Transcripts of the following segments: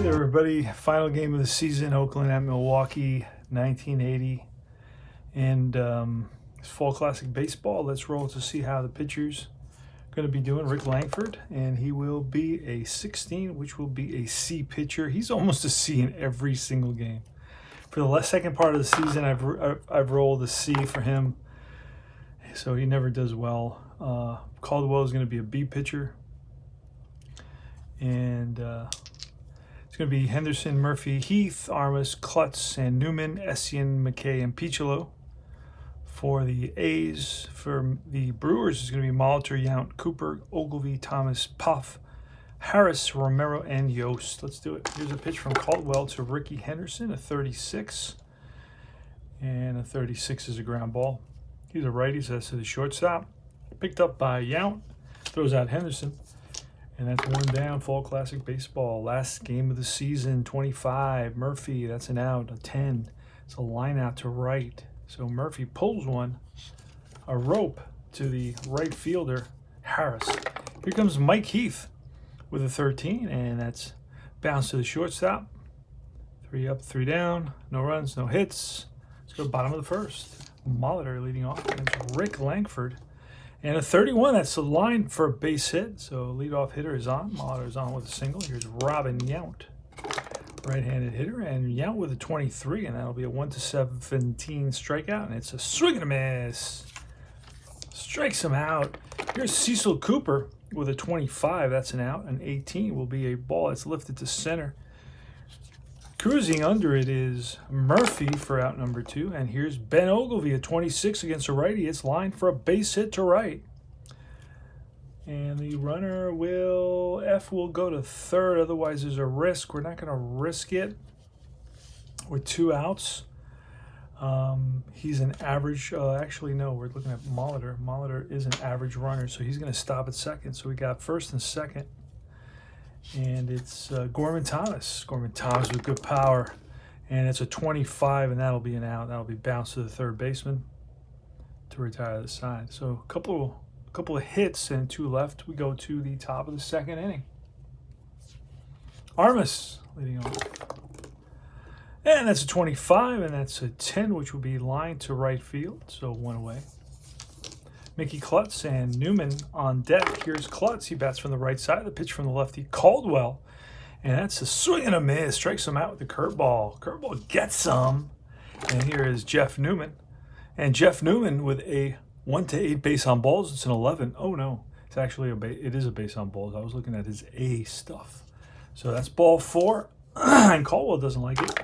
Hey there, everybody. Final game of the season, Oakland at Milwaukee, 1980. And it's Fall Classic Baseball. Let's roll to see how the pitcher's going to be doing. Rick Langford, and he will be a 16, which will be a C pitcher. He's almost a C in every single game. For the second part of the season, I've rolled a C for him, so he never does well. Caldwell is going to be a B pitcher. And it's going to be Henderson, Murphy, Heath, Armas, Klutz, and Newman, Essien, McKay, and Piccolo. For the A's, for the Brewers, is going to be Molitor, Yount, Cooper, Ogilvie, Thomas, Puff, Harris, Romero, and Yost. Let's do it. Here's a pitch from Caldwell to Ricky Henderson, a 36. And a 36 is a ground ball. He's a righty, so that's to the shortstop. Picked up by Yount. Throws out Henderson. And that's one down. Fall Classic Baseball. Last game of the season, 25. Murphy, that's an out, a 10. It's a line out to right. So Murphy pulls one, a rope to the right fielder, Harris. Here comes Mike Heath with a 13, and that's bounce to the shortstop. 3 up, 3 down. No runs, no hits. Let's go to the bottom of the first. Molitor leading off against Rick Langford. And a 31, that's the line for a base hit. So leadoff hitter is on. Molitor is on with a single. Here's Robin Yount, right-handed hitter. And Yount with a 23, and that'll be a 1-17 strikeout. And it's a swing and a miss. Strikes him out. Here's Cecil Cooper with a 25. That's an out. An 18 will be a ball that's lifted to center. Cruising under it is Murphy for out number 2. And here's Ben Ogilvie, a 26 against a righty. It's lined for a base hit to right. And the runner will go to third. Otherwise, there's a risk. We're not going to risk it with 2 outs. He's an average. Actually, no, we're looking at Molitor. Molitor is an average runner, so he's going to stop at second. So we got first and second. And it's Gorman Thomas. Gorman Thomas with good power. And it's a 25, and that'll be an out. That'll be bounced to the third baseman to retire the side. So a couple of hits and 2 left. We go to the top of the second inning. Armas leading off. And that's a 25, and that's a 10, which will be lined to right field. So 1 away. Mickey Klutz and Newman on deck. Here's Klutz. He bats from the right side. The pitch from the lefty, Caldwell. And that's a swing and a miss. Strikes him out with the curveball. Curveball gets some. And here is Jeff Newman. And Jeff Newman with a 1-8 base on balls. It's an 11. Oh, no. It's actually it is a base on balls. I was looking at his A stuff. So that's ball 4. And Caldwell doesn't like it.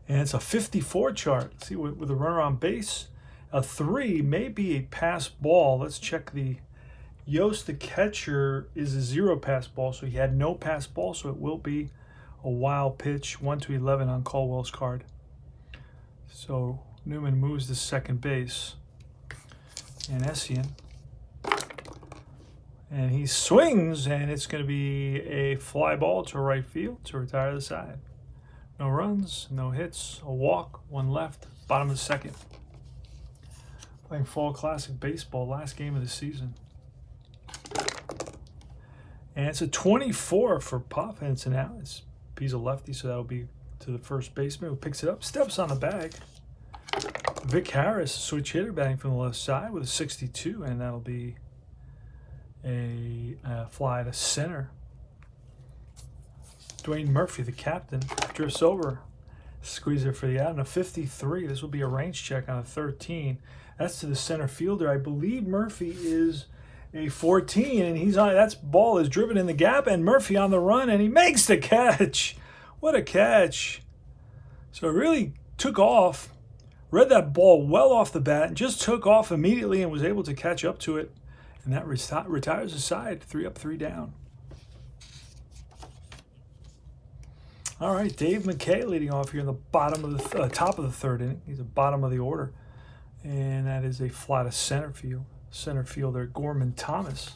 And it's a 54 chart. See, with a runner on base. A 3 may be a pass ball. Let's check the Yost, the catcher, is a 0 pass ball, so he had no pass ball, so it will be a wild pitch, 1-11 on Caldwell's card. So Newman moves to second base, and Essien, and he swings, and it's going to be a fly ball to right field to retire the side. No runs, no hits, a walk, 1 left, bottom of the second. Playing Fall Classic Baseball, last game of the season. And it's a 24 for Puff, and it's an out. He's a lefty, so that'll be to the first baseman who picks it up, steps on the bag. Vic Harris, switch hitter, batting from the left side with a 62, and that'll be a fly to center. Dwayne Murphy, the captain, drifts over, squeezer for the out, and a 53. This will be a range check on a 13. That's to the center fielder. I believe Murphy is a 14, and he's on. That ball is driven in the gap, and Murphy on the run, and he makes the catch. What a catch! So it really took off. Read that ball well off the bat, and just took off immediately, and was able to catch up to it, and that retires the side. 3 up, 3 down. All right, Dave McKay leading off here in the bottom of the top of the third inning. He's the bottom of the order. And that is a fly to center field. Center fielder Gorman Thomas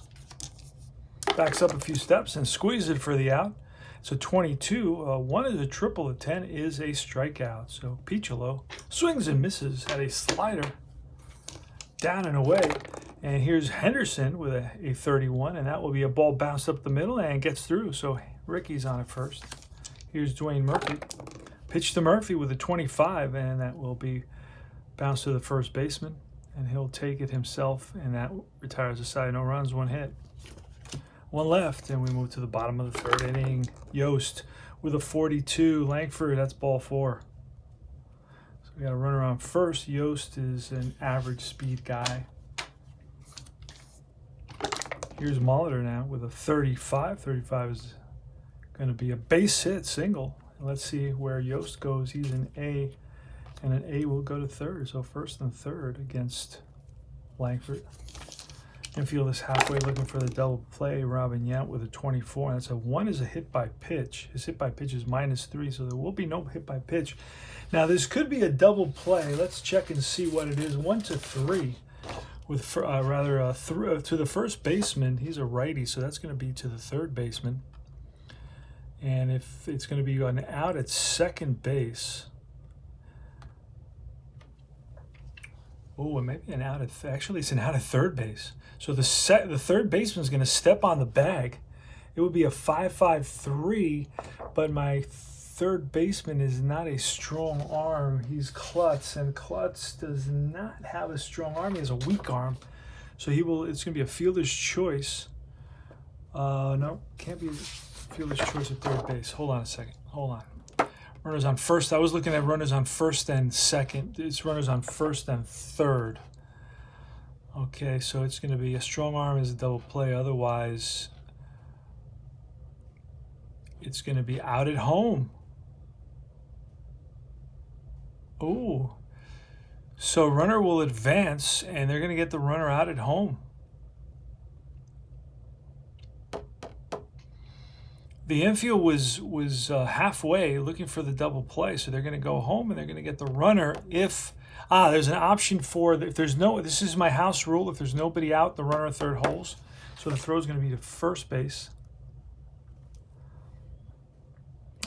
backs up a few steps and squeezes it for the out. So 22. 1 is a triple. A 10 is a strikeout. So Piccolo swings and misses at a slider down and away. And here's Henderson with a 31, and that will be a ball bounced up the middle and gets through. So Ricky's on at first. Here's Dwayne Murphy. Pitch to Murphy with a 25, and that will be bounced to the first baseman, and he'll take it himself, and that retires the side. No runs, 1 hit. 1 left, and we move to the bottom of the 3rd inning. Yost with a 42. Langford, that's ball 4. So we got a runner on first. Yost is an average speed guy. Here's Molitor now with a 35. 35 is going to be a base hit single. Let's see where Yost goes. He's an A, and an A will go to 3rd. So 1st and 3rd against Langford. Infield is halfway looking for the double play. Robin Yount with a 24. That's a 1 is a hit by pitch. His hit by pitch is -3, so there will be no hit by pitch. Now this could be a double play. Let's check and see what it is. 1 to 3 with to the first baseman. He's a righty, so that's going to be to the 3rd baseman. And if it's going to be an out at second base. Oh, it may be an out at actually it's an out at 3rd base. So the 3rd baseman is going to step on the bag. It would be a 5-5-3, but my 3rd baseman is not a strong arm. He's Klutz, and Klutz does not have a strong arm. He has a weak arm. So it's going to be a fielder's choice. No, can't be a fielder's choice at 3rd base. Hold on a second. Hold on. Runners on first. I was looking at runners on 1st and 2nd. It's runners on 1st and 3rd. Okay, so it's going to be a strong arm is a double play. Otherwise, it's going to be out at home. Oh, so runner will advance, and they're going to get the runner out at home. The infield was halfway looking for the double play, so they're going to go home, and they're going to get the runner if there's an option for if there's no. This is my house rule. If there's nobody out, the runner 3rd holds. So the throw is going to be to first base.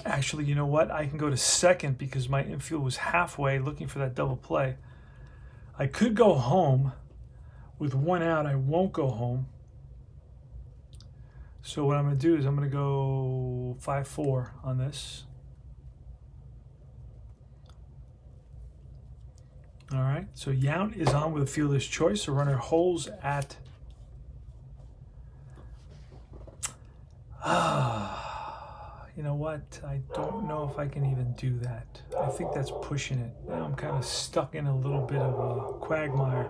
Actually, you know what? I can go to 2nd because my infield was halfway looking for that double play. I could go home with 1 out. I won't go home. So what I'm going to do is I'm going to go 5-4 on this. All right, so Yount is on with a fielder's choice. The runner holds at you know what? I don't know if I can even do that. I think that's pushing it. Now I'm kind of stuck in a little bit of a quagmire.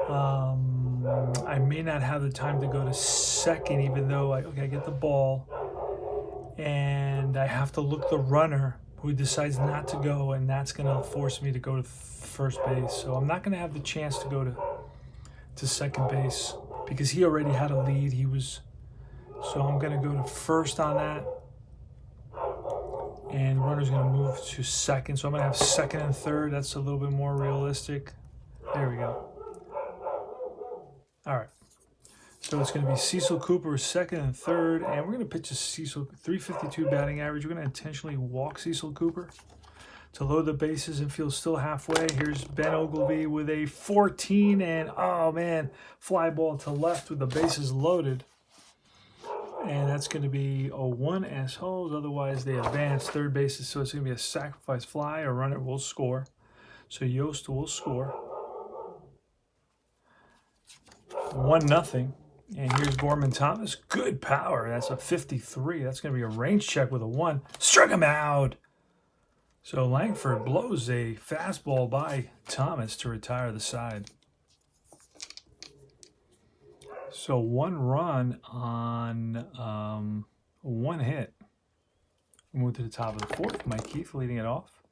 I may not have the time to go to 2nd, even though I get the ball, and I have to look the runner who decides not to go, and that's going to force me to go to first base. So I'm not going to have the chance to go to 2nd base because he already had a lead. So I'm going to go to 1st on that, and the runner's going to move to 2nd. So I'm going to have 2nd and 3rd. That's a little bit more realistic. There we go. All right. So it's going to be Cecil Cooper 2nd and 3rd, and we're going to pitch a Cecil 352 batting average. We're going to intentionally walk Cecil Cooper to load the bases. Infield still halfway. Here's Ben Ogilvy with a 14, and oh man, fly ball to left with the bases loaded. And that's going to be a 1 assholes. Otherwise, they advance 3rd bases. So it's going to be a sacrifice fly. A runner will score. So Yost will score. 1-0. And here's Gorman Thomas. Good power. That's a 53. That's going to be a range check with a 1. Struck him out. So Langford blows a fastball by Thomas to retire the side. So 1 run on 1 hit. We move to the top of the 4th. Mike Keith leading it off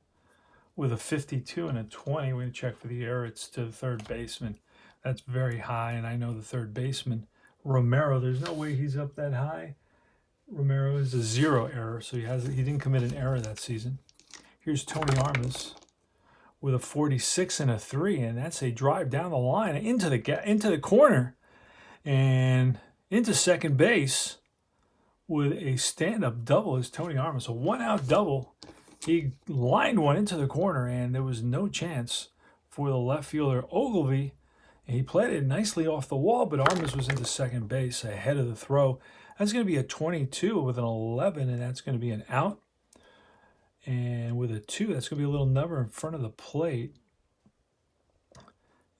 with a 52 and a 20. We're going to check for the error. It's to the 3rd baseman. That's very high, and I know the 3rd baseman, Romero, there's no way he's up that high. Romero is a 0 error, so he didn't commit an error that season. Here's Tony Armas with a 46 and a 3, and that's a drive down the line into the corner and into 2nd base with a stand-up double is Tony Armas. A 1-out double. He lined one into the corner, and there was no chance for the left fielder Ogilvy. And he played it nicely off the wall, but Armas was into 2nd base ahead of the throw. That's going to be a 22 with an 11, and that's going to be an out. And with a 2, that's going to be a little number in front of the plate.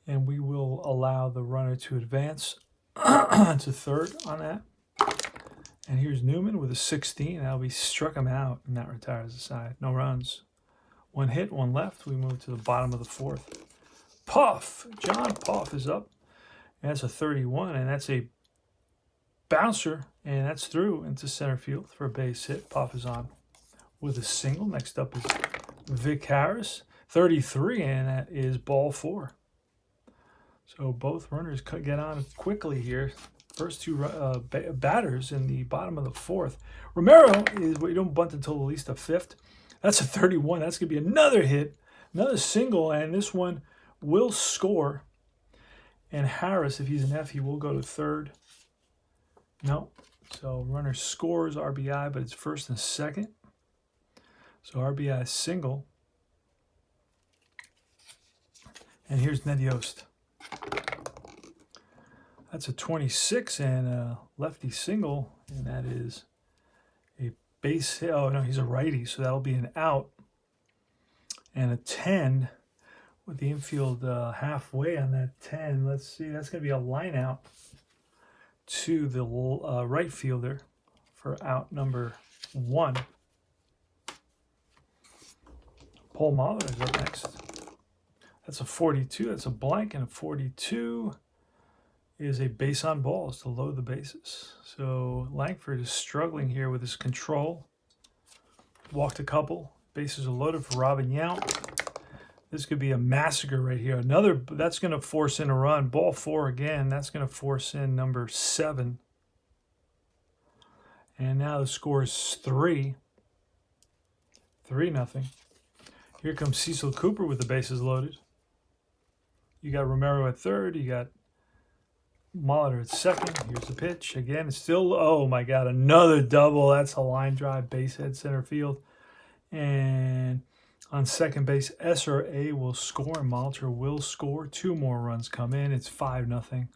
And we will allow the runner to advance to third on that. And here's Newman with a 16. That'll be struck him out, and that retires the side. No runs. 1 hit, 1 left. We move to the bottom of the 4th. Puff! John Puff is up. And that's a 31, and that's a bouncer, and that's through into center field for a base hit. Puff is on with a single. Next up is Vic Harris, 33, and that is ball 4. So both runners get on quickly here. First 2 batters in the bottom of the 4th. Romero is, well, you don't bunt until at least the 5th. That's a 31. That's going to be another hit, another single, and this one will score. And Harris, if he's an F, he will go to third. No. So runner scores RBI, but it's first and second. So RBI single. And here's Ned Yost. That's a 26 and a lefty single, and that is a base hit. Oh, no, he's a righty, so that'll be an out. And a 10 with the infield halfway on that 10. Let's see, that's going to be a line out to the right fielder for out number 1. Paul Mahler is up next. That's a 42. That's a blank, and a 42 is a base on balls to load the bases. So Langford is struggling here with his control. Walked a couple. Bases are loaded for Robin Yount. This could be a massacre right here. Another, that's going to force in a run. Ball 4 again. That's going to force in number 7. And now the score is 3. 3-0. Here comes Cecil Cooper with the bases loaded. You got Romero at third. You got Mahler at second. Here's the pitch. Again, it's still, oh my God, another double. That's a line drive, base head center field. And on second base, S or A will score, and Malter will score. 2 more runs come in. It's 5-0.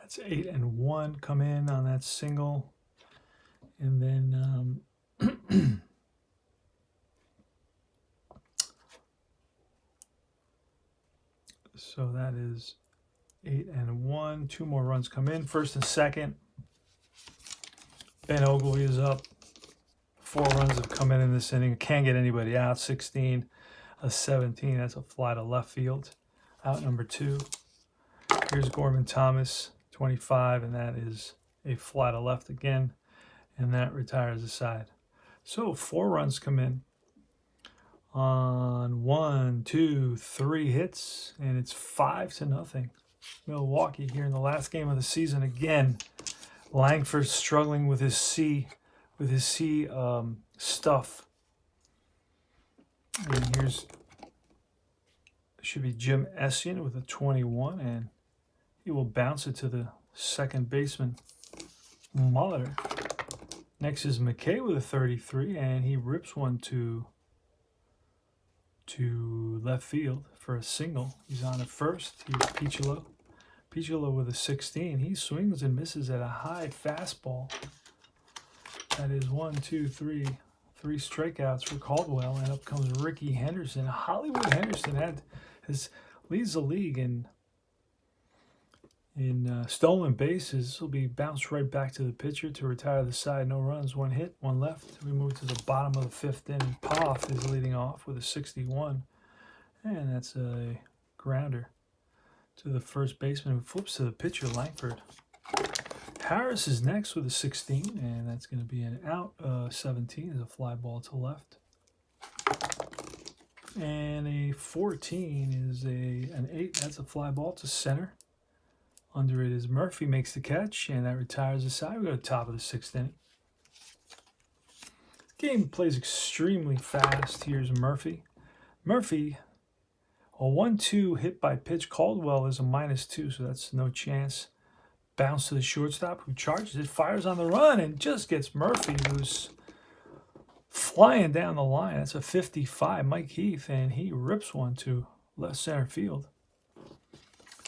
That's 8 and 1 come in on that single. And then so that is 8 and 1. 2 more runs come in. First and second. Ben Ogley is up. 4 runs have come in this inning. Can't get anybody out. 16, a 17. That's a fly to left field. Out number 2. Here's Gorman Thomas, 25, and that is a fly to left again, and that retires the side. So 4 runs come in on 1, 2, 3 hits, and it's 5-0. Milwaukee here in the last game of the season again. Langford struggling with his C stuff. And here's should be Jim Essien with a 21, and he will bounce it to the second baseman, Muller. Next is McKay with a 33, and he rips one to left field for a single. He's on at first. Here's Piccolo. Piccolo with a 16. He swings and misses at a high fastball. That is 3 strikeouts for Caldwell, and up comes Ricky Henderson. Hollywood Henderson leads the league in stolen bases. This will be bounced right back to the pitcher to retire the side. No runs, 1 hit, 1 left. We move to the bottom of the 5th inning. Poff is leading off with a 61, and that's a grounder to the first baseman, who flips to the pitcher, Langford. Harris is next with a 16, and that's going to be an out. 17 is a fly ball to left. And a 14 is an 8. That's a fly ball to center. Under it is Murphy, makes the catch, and that retires the side. We go to the top of the 6th inning. Game plays extremely fast. Here's Murphy. Murphy, a 1-2 hit by pitch. Caldwell is a -2, so that's no chance. Bounce to the shortstop, who charges it, fires on the run, and just gets Murphy, who's flying down the line. That's a 55, Mike Heath, and he rips one to left center field.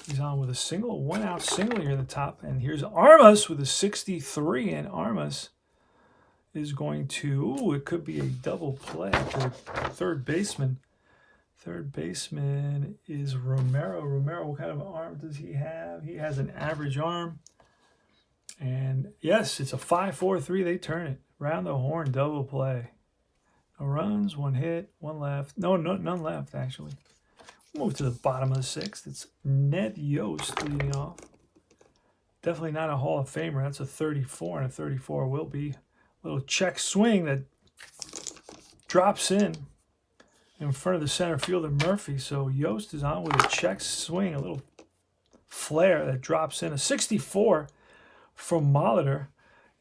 He's on with a single, 1 out single here in the top. And here's Armas with a 63. And Armas is going to, ooh, it could be a double play for third baseman. Third baseman is Romero. Romero, what kind of arm does he have? He has an average arm. And yes, it's a 5-4-3. They turn it. Round the horn, double play. No runs, 1 hit, 1 left. No, none left, actually. Move to the bottom of the 6th. It's Ned Yost leading off. Definitely not a Hall of Famer. That's a 34, and a 34 will be a little check swing that drops in front of the center fielder Murphy. So Yost is on with a check swing, a little flare that drops in. A 64 from Molitor,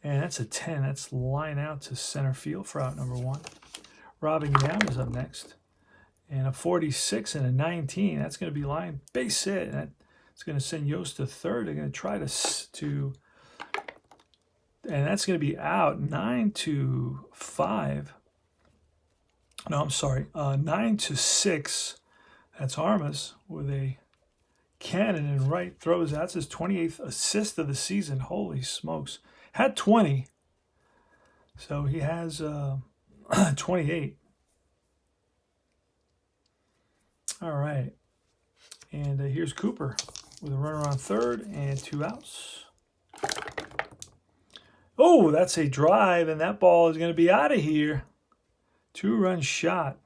and that's a 10. That's line out to center field for out number 1. Robin Yam is up next. And a 46 and a 19. That's going to be line base hit. And that's going to send Yost to third. They're going to try and that's going to be out 9-5. No, I'm sorry, 9-6. That's Armas with a cannon in right. Throws. That's his 28th assist of the season. Holy smokes. Had 20. So he has 28. All right. And here's Cooper with a runner on third and 2 outs. Oh, that's a drive, and that ball is going to be out of here. 2-run shot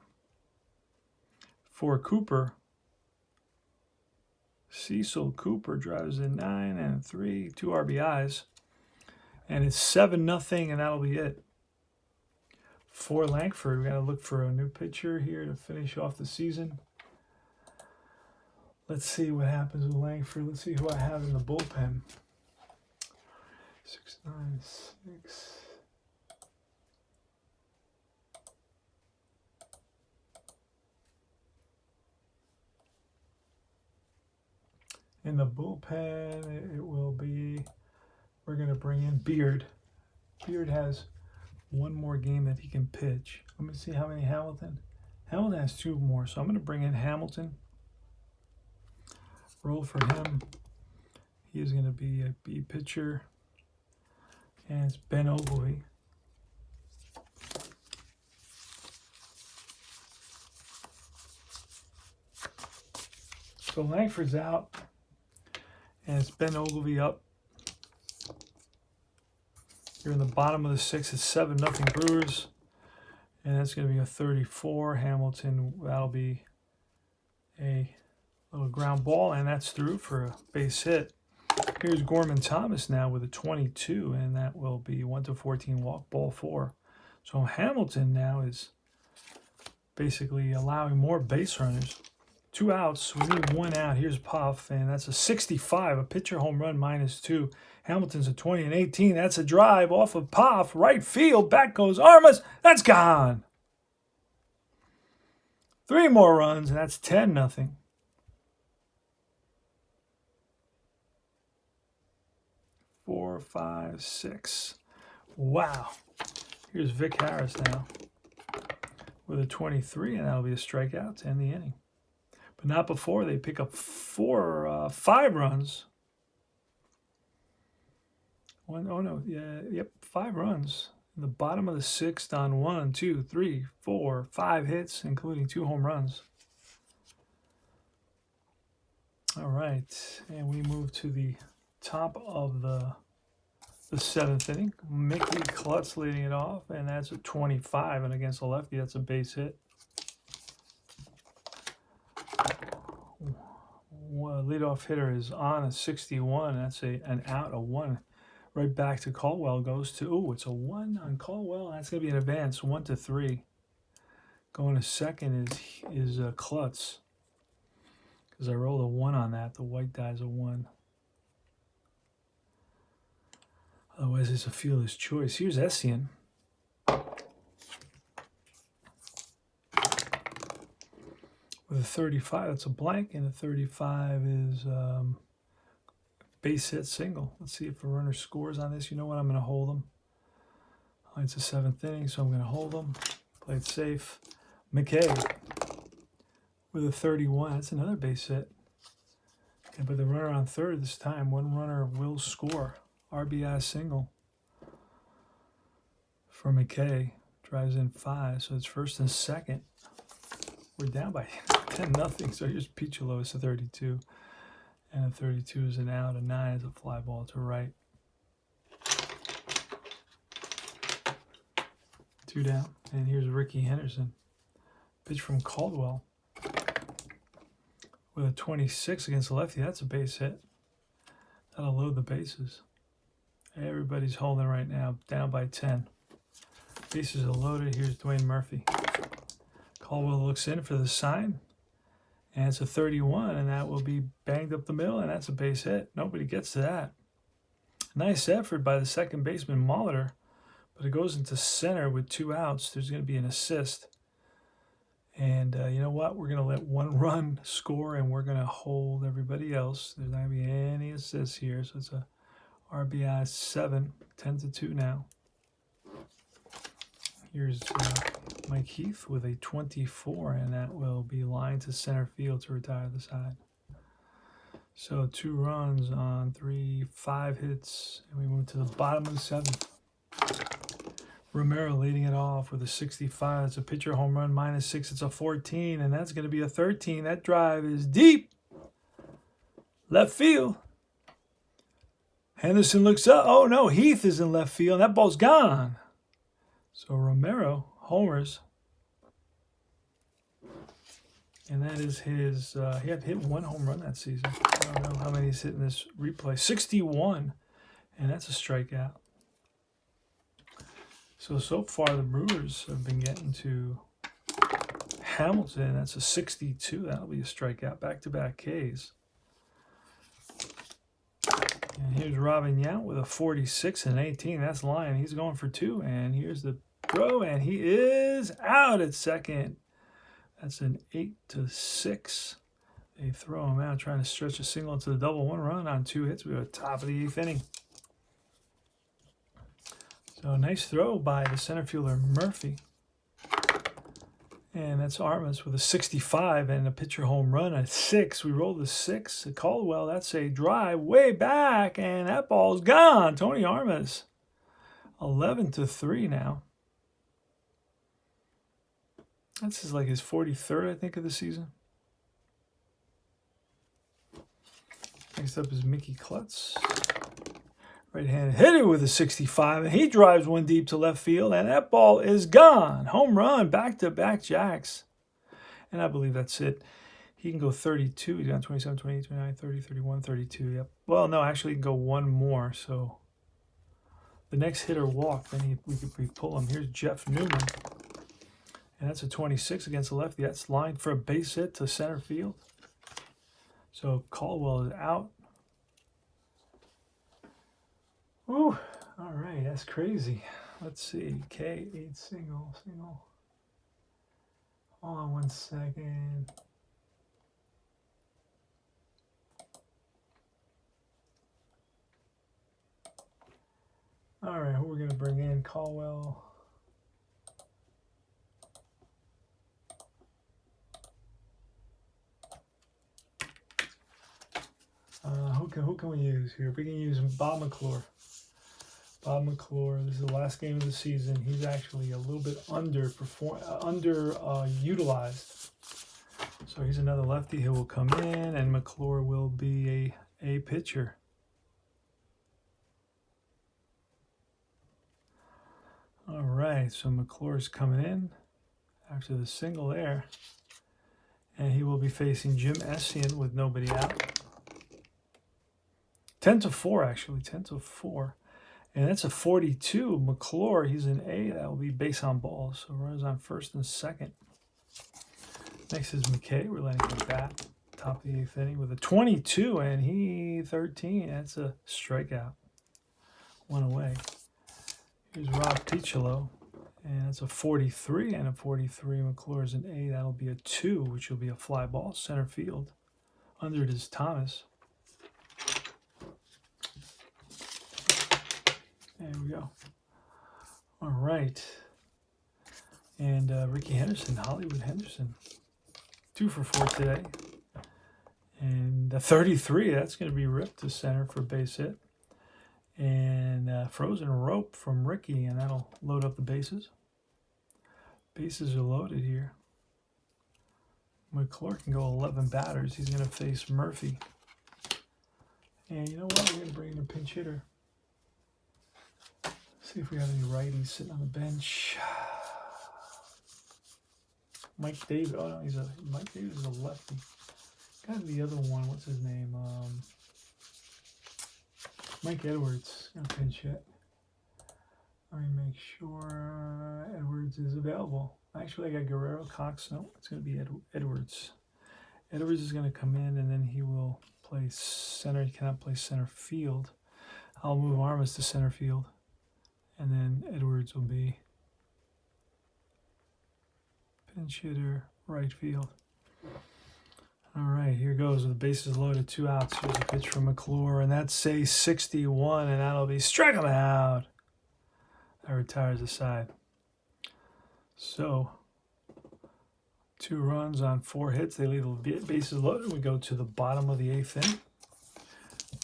for Cooper. Cecil Cooper drives in 9 and 3, 2 RBIs. And it's 7-0, and that'll be it. For Langford, we got to look for a new pitcher here to finish off the season. Let's see what happens with Langford. Let's see who I have in the bullpen. 6-9-6. In the bullpen, it will be, we're going to bring in Beard. Beard has 1 more game that he can pitch. Let me see how many Hamilton. Hamilton has 2 more, so I'm going to bring in Hamilton. Roll for him. He is going to be a B pitcher. And it's Ben Ogilvy. So Langford's out. And it's Ben Ogilvy up. You're in the bottom of the 6th. It's 7-0 Brewers. And that's going to be a 34. Hamilton, that'll be a little ground ball, and that's through for a base hit. Here's Gorman Thomas now with a 22, and that will be 1-14 walk, ball 4. So Hamilton now is basically allowing more base runners. 2 outs. We need 1 out. Here's Puff, and that's a 65, a pitcher home run -2. Hamilton's a 20 and 18. That's a drive off of Puff. Right field. Back goes Armas. That's gone. 3 more runs, and that's 10-0. 4, 5, 6. Wow. Here's Vic Harris now with a 23, and that'll be a strikeout to end the inning. But not before they pick up 5 runs. 5 runs. In the bottom of the 6th on 1, 2, 3, 4, 5 hits, including 2 home runs. All right, and we move to the top of the 7th inning. Mickey Klutz leading it off, and that's a 25, and against a lefty, that's a base hit. Leadoff hitter is on a 61. That's an out, a 1. Right back to Caldwell goes to, it's a 1 on Caldwell. That's going to be an advance, 1-3. Going to second is Klutz. Because I rolled a 1 on that. The white die's a 1. Otherwise, it's a fielder's choice. Here's Essien. With a 35, that's a blank, and a 35 is base hit single. Let's see if a runner scores on this. You know what? I'm going to hold them. It's the 7th inning, so I'm going to hold them. Play it safe. McKay with a 31. That's another base hit. But the runner on third this time, one runner will score. RBI single for McKay. Drives in 5, so it's first and second. We're down by 10-0. So here's Piccolo, it's a 32. And a 32 is an out. A 9 is a fly ball to right. 2 down. And here's Ricky Henderson. Pitch from Caldwell. With a 26 against the lefty. That's a base hit. That'll load the bases. Everybody's holding right now. Down by 10. Bases are loaded. Here's Dwayne Murphy. Caldwell looks in for the sign. And it's a 31, and that will be banged up the middle, and that's a base hit. Nobody gets to that. Nice effort by the second baseman, Molitor, but it goes into center with 2 outs. There's going to be an assist. And you know what? We're going to let 1 run score, and we're going to hold everybody else. There's not going to be any assists here, so it's a RBI 7, 10-2 now. Here's Mike Heath with a 24, and that will be lined to center field to retire the side. So 2 runs on 5 hits, and we move to the bottom of the 7th. Romero leading it off with a 65. It's a pitcher home run, -6. It's a 14, and that's going to be a 13. That drive is deep. Left field. Henderson looks up. Oh, no, Heath is in left field, and that ball's gone. So Romero homers. And that is his, he had hit 1 home run that season. I don't know how many he's hit in this replay. 61, and that's a strikeout. So far the Brewers have been getting to Hamilton. That's a 62. That'll be a strikeout. Back-to-back Ks. And here's Robin Yount with a 46 and 18. That's line. He's going for 2. And here's the throw, and he is out at second. That's an 8-6. They throw him out, trying to stretch a single into the double. 1 run on 2 hits. We have a top of the 8th inning. So nice throw by the center fielder Murphy. And that's Armas with a 65 and a pitcher home run at 6. We rolled the 6 at Caldwell. That's a drive way back, and that ball's gone. Tony Armas, 11-3 now. This is like his 43rd, I think, of the season. Next up is Mickey Klutz. Right-handed hitter with a 65, and he drives 1 deep to left field, and that ball is gone. Home run, back-to-back jacks. And I believe that's it. He can go 32. He's got 27, 28, 29, 30, 31, 32. Yep. Well, no, actually he can go 1 more. So the next hitter walked, then we pull him. Here's Jeff Newman. And that's a 26 against the lefty. That's lined for a base hit to center field. So Caldwell is out. Ooh, all right, that's crazy. Let's see, K8 single. Hold on 1 second. All right, who we're gonna bring in? Caldwell. Who can we use here? We can use Bob McClure. Bob McClure, this is the last game of the season. He's actually a little bit underutilized. So he's another lefty who will come in, and McClure will be a pitcher. All right, so McClure's coming in after the single there. And he will be facing Jim Essien with nobody out. 10-4, actually, 10-4. And that's a 42. McClure, he's an A. That will be base on balls. So runners on first and second. Next is McKay. We're letting him bat. Top of the 8th inning with a 22. And he 13. That's a strikeout. 1 away. Here's Rob Piccolo. And that's a 43 and a 43. McClure's an A. That'll be a 2, which will be a fly ball. Center field. Under it is Thomas. There we go. All right. And Ricky Henderson, Hollywood Henderson. 2 for 4 today. And the 33, that's going to be ripped to center for base hit. And Frozen Rope from Ricky, and that'll load up the bases. Bases are loaded here. McClure can go 11 batters. He's going to face Murphy. And you know what? We're going to bring in a pinch hitter. See if we have any righties sitting on the bench. Mike Davis. Oh no, Mike Davis is a lefty. Got the other one. What's his name? Mike Edwards. Gonna pinch hit. Let me make sure Edwards is available. Actually, I got Guerrero, Cox. No, it's gonna be Edwards. Edwards is gonna come in and then he will play center. He cannot play center field. I'll move Armas to center field, and then Edwards will be pinch hitter, right field. All right, here goes with the bases loaded, 2 outs. Here's a pitch from McClure, and that's a 61, and that'll be strike him out. That retires the side. So, 2 runs on 4 hits. They leave the bases loaded. We go to the bottom of the 8th inning.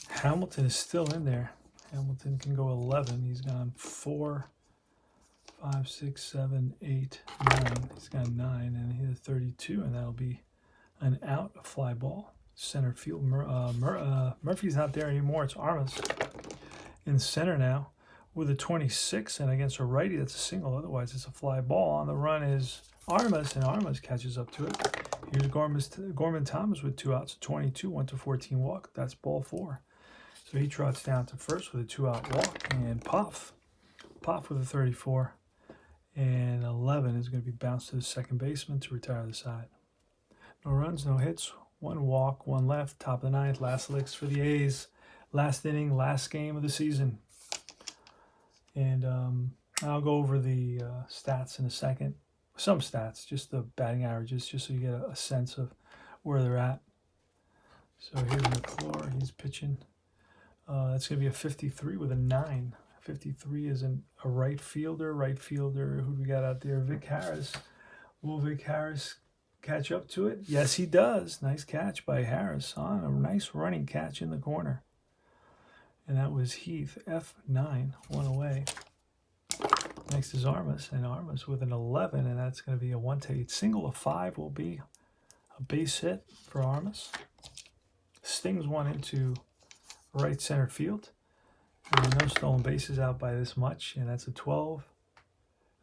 Hamilton is still in there. Hamilton can go 11. He's gone 4, 5, 6, 7, 8, 9. He's got 9, and he has 32, and that'll be an out, a fly ball. Center field. Murphy's not there anymore. It's Armas in center now with a 26, and against a righty, that's a single. Otherwise, it's a fly ball. On the run is Armas, and Armas catches up to it. Here's Gorman Thomas with 2 outs, 22, 1-14 walk. That's ball 4. So he trots down to first with a 2-out walk, and Poff with a 34, and 11 is going to be bounced to the second baseman to retire the side. No runs, no hits, 1 walk, 1 left, top of the 9th, last licks for the A's. Last inning, last game of the season. And I'll go over the stats in a second. Some stats, just the batting averages, just so you get a sense of where they're at. So here's McClure, he's pitching. That's going to be a 53 with a 9. 53 is a right fielder. Right fielder, who do we got out there? Vic Harris. Will Vic Harris catch up to it? Yes, he does. Nice catch by Harris on a nice running catch in the corner. And that was Heath, F9, 1 away. Next is Armas, and Armas with an 11, and that's going to be a 1-8 single. A 5 will be a base hit for Armas. Stings one into right center field. And no stolen bases out by this much, and that's a 12.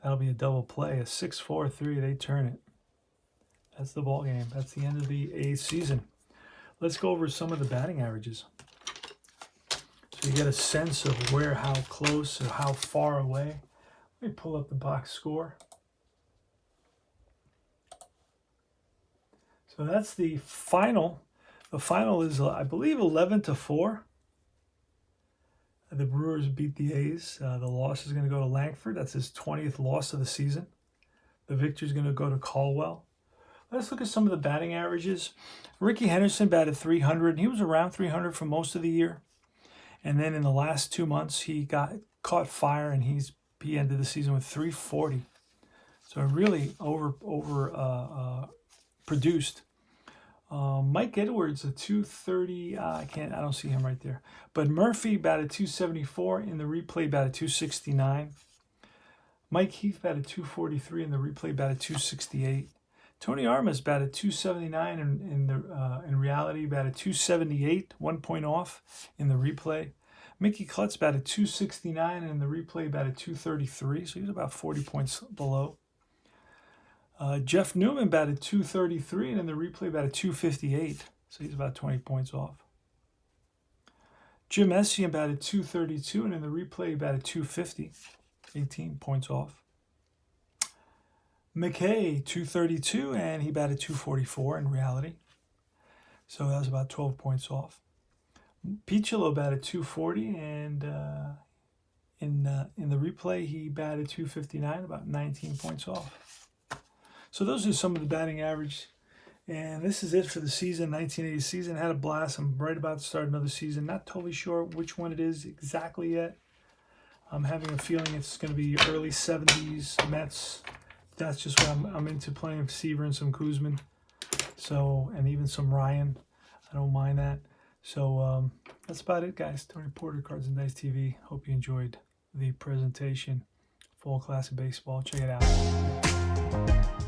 That'll be a double play, a 6-4-3. They turn it. That's the ball game. That's the end of the A's season. Let's go over some of the batting averages, so you get a sense of how close or how far away. Let me pull up the box score. So that's the final. The final is, I believe, 11-4. The Brewers beat the A's. The loss is going to go to Langford. That's his 20th loss of the season. The victory is going to go to Caldwell. Let's look at some of the batting averages. Ricky Henderson batted 300, and he was around 300 for most of the year. And then in the last 2 months, he caught fire, and he ended the season with 340. So really produced. Mike Edwards, a 230. I don't see him right there. But Murphy batted 274 in the replay, batted 269. Mike Heath batted 243 in the replay, batted 268. Tony Armas batted 279 in reality, batted 278, 1 point off in the replay. Mickey Klutz batted 269 and in the replay batted 233, so he was about 40 points below. Jeff Newman batted 233 and in the replay batted 258, so he's about 20 points off. Jim Essien batted 232 and in the replay batted 250, 18 points off. McKay, 232, and he batted 244 in reality. So that was about 12 points off. Piccolo batted 240, and in the replay, he batted 259, about 19 points off. So those are some of the batting average. And this is it for the season, 1980 season. Had a blast. I'm right about to start another season. Not totally sure which one it is exactly yet. I'm having a feeling it's going to be early 70s Mets. That's just what I'm into, playing Seaver and some Kuzman. So, and even some Ryan. I don't mind that. So that's about it, guys. Tony Porter, Cards and Dice TV. Hope you enjoyed the presentation. Fall Classic Baseball. Check it out.